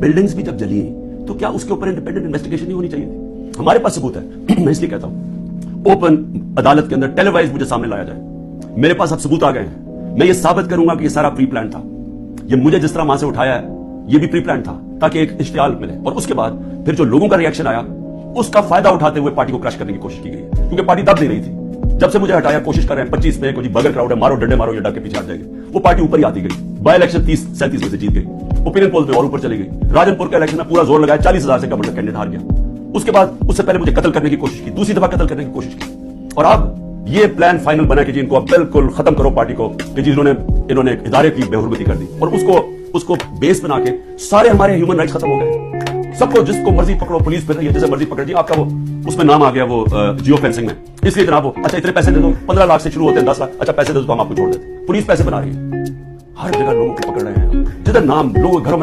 Buildings भी जब जली तो क्या उसके ऊपर इंडिपेंडेंट इन्वेस्टिगेशन नहीं होनी चाहिए थी? हमारे पास सबूत है, मैं इसलिए कहता हूं ओपन अदालत के अंदर टेलीवाइज मुझे सामने लाया जाए। मेरे पास अब सबूत आ गए हैं, मैं ये साबित करूंगा कि ये सारा प्री प्लान था। ये मुझे जिस तरह वहां से उठाया है ये भी प्री प्लान था, ताकि एक इश्तियाल मिले। और उसके बाद फिर जो लोगों का रिएक्शन आया उसका फायदा उठाते हुए पार्टी को क्रश करने की कोशिश की गई, क्योंकि पार्टी दब नहीं रही थी। जब से मुझे हटाया कोशिश कर रहे हैं 25 पे, कोई बगर क्राउड है, मारो डंडे मारो, ये डर के पीछे हट जाएगी, वो पार्टी ऊपर ही आती गई। बाय इलेक्शन 30-37 में से जीत गई, ओपिनियन पोल पे और ऊपर चली गई। राजनपुर का इलेक्शन में पूरा जोर लगाया, 40,000 से गवर्नर कैंडिडेट हार गया। उसके बाद उससे पहले मुझे कत्ल करने की कोशिश की, दूसरी दफा कत्ल करने की कोशिश की। और अब ये प्लान फाइनल बना कि जी इनको अब बिल्कुल खत्म करो पार्टी को, कि जी इन्होंने इदारे की बेहुरमती कर दी। और उसको बेस बना के सारे हमारे ह्यूमन राइट्स खत्म हो गए। सबको जिसको मर्जी पकड़ो, पुलिस फिर रही है, जैसे मर्जी पकड़ दी। आपका वो उसमें नाम आ गया वो जियो फेंसिंग में, इसलिए जनाब वो अच्छा इतने पैसे दे दो, 15 लाख से शुरू होते हैं 10 लाख, अच्छा पैसे दे दो तो हम आपको छोड़ देते। पुलिस पैसे बना रही है, हर जगह लोगों को पकड़ रहे हैं, जिधर नाम लोग घरों में